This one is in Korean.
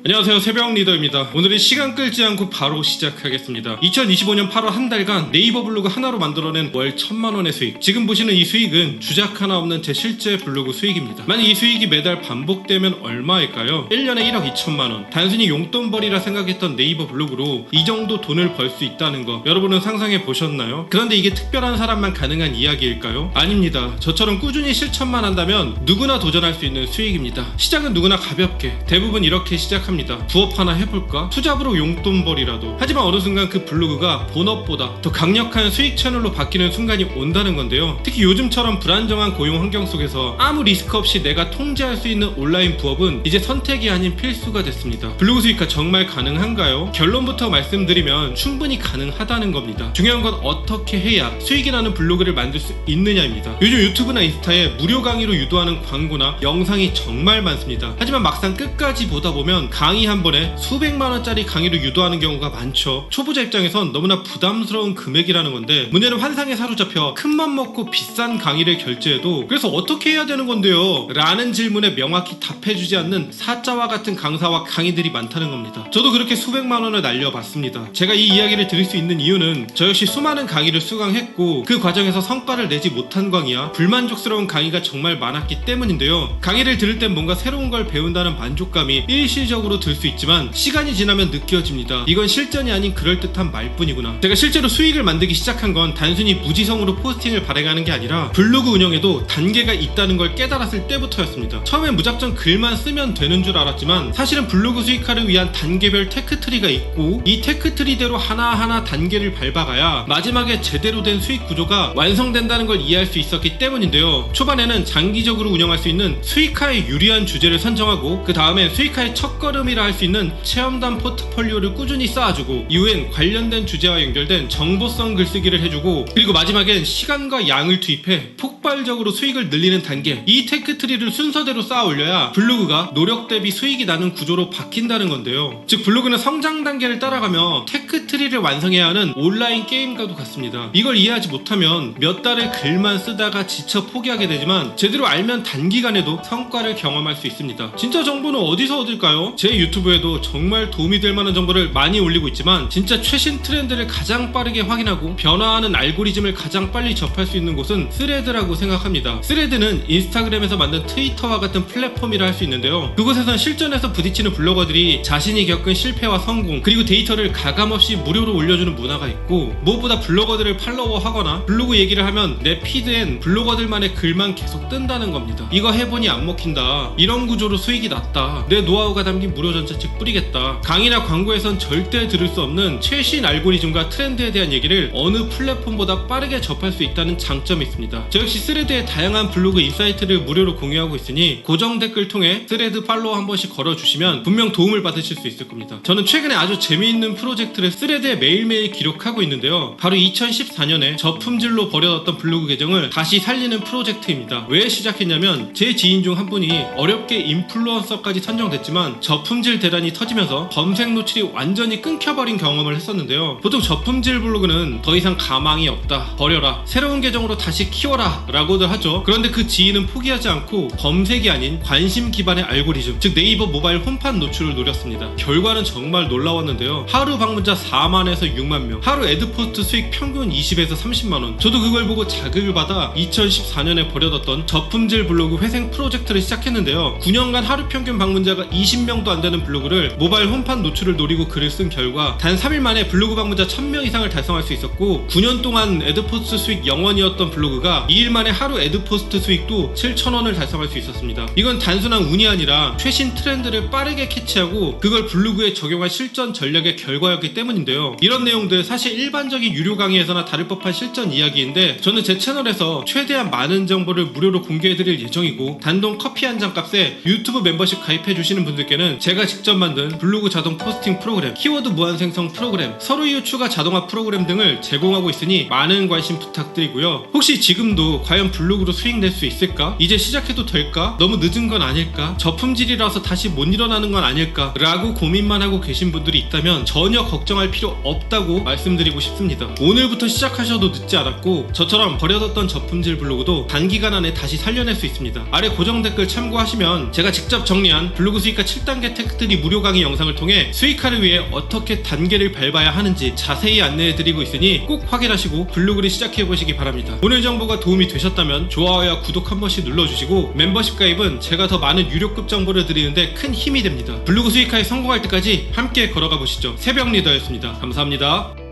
안녕하세요, 새벽 리더입니다. 오늘은 시간 끌지 않고 바로 시작하겠습니다. 2025년 8월 한 달간 네이버 블로그 하나로 만들어낸 월 1000만원의 수익. 지금 보시는 이 수익은 주작 하나 없는 제 실제 블로그 수익입니다. 만약 이 수익이 매달 반복되면 얼마일까요? 1년에 1억 2천만원. 단순히 용돈벌이라 생각했던 네이버 블로그로 이 정도 돈을 벌 수 있다는 거 여러분은 상상해 보셨나요? 그런데 이게 특별한 사람만 가능한 이야기일까요? 아닙니다. 저처럼 꾸준히 실천만 한다면 누구나 도전할 수 있는 수익입니다. 시작은 누구나 가볍게, 대부분 이렇게 시작합니다. 부업 하나 해볼까? 투잡으로 용돈벌이라도. 하지만 어느 순간 그 블로그가 본업보다 더 강력한 수익 채널로 바뀌는 순간이 온다는 건데요. 특히 요즘처럼 불안정한 고용 환경 속에서 아무 리스크 없이 내가 통제할 수 있는 온라인 부업은 이제 선택이 아닌 필수가 됐습니다. 블로그 수익화 정말 가능한가요? 결론부터 말씀드리면 충분히 가능하다는 겁니다. 중요한 건 어떻게 해야 수익이 나는 블로그를 만들 수 있느냐입니다. 요즘 유튜브나 인스타에 무료 강의로 유도하는 광고나 영상이 정말 많습니다. 하지만 막상 끝까지 보다 보면 강의 한 번에 수백만원짜리 강의로 유도하는 경우가 많죠. 초보자 입장에선 너무나 부담스러운 금액이라는 건데, 문제는 환상에 사로잡혀 큰맘 먹고 비싼 강의를 결제해도 그래서 어떻게 해야 되는 건데요? 라는 질문에 명확히 답해주지 않는 사자와 같은 강사와 강의들이 많다는 겁니다. 저도 그렇게 수백만원을 날려봤습니다. 제가 이 이야기를 드릴 수 있는 이유는 저 역시 수많은 강의를 수강했고 그 과정에서 성과를 내지 못한 강의야 불만족스러운 강의가 정말 많았기 때문인데요. 강의를 들을 땐 뭔가 새로운 걸 배운다는 만족감이 일시적으로 들 수 있지만 시간이 지나면 느껴집니다. 이건 실전이 아닌 그럴듯한 말뿐이구나. 제가 실제로 수익을 만들기 시작한 건 단순히 무지성으로 포스팅을 발행하는 게 아니라 블로그 운영에도 단계가 있다는 걸 깨달았을 때부터였습니다. 처음엔 무작정 글만 쓰면 되는 줄 알았지만 사실은 블로그 수익화를 위한 단계별 테크트리가 있고 이 테크트리대로 하나하나 단계를 밟아가야 마지막에 제대로 된 수익 구조가 완성된다는 걸 이해할 수 있었기 때문인데요. 초반에는 장기적으로 운영할 수 있는 수익화에 유리한 주제를 선정하고 그 다음엔 수익화의 첫걸음이라 할 수 있는 체험단 포트폴리오를 꾸준히 쌓아주고 이후엔 관련된 주제와 연결된 정보성 글쓰기를 해주고 그리고 마지막엔 시간과 양을 투입해 폭발적으로 수익을 늘리는 단계, 이 테크트리를 순서대로 쌓아 올려야 블로그가 노력 대비 수익이 나는 구조로 바뀐다는 건데요. 즉 블로그는 성장 단계를 따라가며 테크트리를 완성해야 하는 온라인 게임과도 같습니다. 이걸 이해하지 못하면 몇 달을 글만 쓰다가 지쳐 포기하게 되지만 제대로 알면 단기간에도 성과를 경험할 수 있습니다. 진짜 정보는 어디서 얻을까요? 제 유튜브에도 정말 도움이 될 만한 정보를 많이 올리고 있지만 진짜 최신 트렌드를 가장 빠르게 확인하고 변화하는 알고리즘을 가장 빨리 접할 수 있는 곳은 스레드라고 생각합니다. 스레드는 인스타그램에서 만든 트위터와 같은 플랫폼이라 할 수 있는데요. 그곳에선 실전에서 부딪히는 블로거들이 자신이 겪은 실패와 성공 그리고 데이터를 가감없이 무료로 올려주는 문화가 있고, 무엇보다 블로거들을 팔로워하거나 블로그 얘기를 하면 내 피드엔 블로거들만의 글만 계속 뜬다는 겁니다. 이거 해보니 안 먹힌다, 이런 구조로 수익이 났다, 내 노하우가 담긴 무료 전자책 뿌리겠다. 강의나 광고에선 절대 들을 수 없는 최신 알고리즘과 트렌드에 대한 얘기를 어느 플랫폼보다 빠르게 접할 수 있다는 장점이 있습니다. 저 역시 스레드의 다양한 블로그 인사이트를 무료로 공유하고 있으니 고정 댓글 통해 스레드 팔로우 한 번씩 걸어주시면 분명 도움을 받으실 수 있을 겁니다. 저는 최근에 아주 재미있는 프로젝트를 스레드에 매일매일 기록하고 있는데요. 바로 2014년에 저품질로 버려뒀던 블로그 계정을 다시 살리는 프로젝트입니다. 왜 시작했냐면 제 지인 중 한 분이 어렵게 인플루언서까지 선정됐지만 저품질 대란이 터지면서 검색 노출이 완전히 끊겨버린 경험을 했었는데요. 보통 저품질 블로그는 더 이상 가망이 없다, 버려라, 새로운 계정으로 다시 키워라 라고들 하죠. 그런데 그 지인은 포기하지 않고 검색이 아닌 관심 기반의 알고리즘, 즉 네이버 모바일 홈판 노출을 노렸습니다. 결과는 정말 놀라웠는데요. 하루 방문자 4만에서 6만 명, 하루 애드포스트 수익 평균 20에서 30만원. 저도 그걸 보고 자극을 받아 2014년에 버려뒀던 저품질 블로그 회생 프로젝트를 시작했는데요. 9년간 하루 평균 방문자가 20명도 안 되는 블로그를 모바일 홈판 노출을 노리고 글을 쓴 결과 단 3일 만에 블로그 방문자 1000명 이상을 달성할 수 있었고, 9년 동안 애드포스트 수익 0원이었던 블로그가 2일 만에 하루 애드포스트 수익도 7,000원을 달성할 수 있었습니다. 이건 단순한 운이 아니라 최신 트렌드를 빠르게 캐치하고 그걸 블로그에 적용한 실전 전략의 결과였기 때문인데요. 이런 내용들 사실 일반적인 유료 강의에서나 다를 법한 실전 이야기인데 저는 제 채널에서 최대한 많은 정보를 무료로 공개해드릴 예정이고, 단돈 커피 한 잔 값에 유튜브 멤버십 가입해주시는 분들께는 제가 직접 만든 블로그 자동 포스팅 프로그램, 키워드 무한 생성 프로그램, 서로 이유 추가 자동화 프로그램 등을 제공하고 있으니 많은 관심 부탁드리고요. 혹시 지금도 과연 블로그로 수익 낼 수 있을까? 이제 시작해도 될까? 너무 늦은 건 아닐까? 저품질이라서 다시 못 일어나는 건 아닐까? 라고 고민만 하고 계신 분들이 있다면 전혀 걱정할 필요 없다고 말씀드리고 싶습니다. 오늘부터 시작하셔도 늦지 않았고 저처럼 버려뒀던 저품질 블로그도 단기간 안에 다시 살려낼 수 있습니다. 아래 고정 댓글 참고하시면 제가 직접 정리한 블로그 수익화 7단계 혜택들이 무료 강의 영상을 통해 수익화를 위해 어떻게 단계를 밟아야 하는지 자세히 안내해드리고 있으니 꼭 확인하시고 블로그를 시작해보시기 바랍니다. 오늘 정보가 도움이 되셨다면 좋아요와 구독 한 번씩 눌러주시고 멤버십 가입은 제가 더 많은 유료급 정보를 드리는데 큰 힘이 됩니다. 블로그 수익화에 성공할 때까지 함께 걸어가 보시죠. 새벽 리더였습니다. 감사합니다.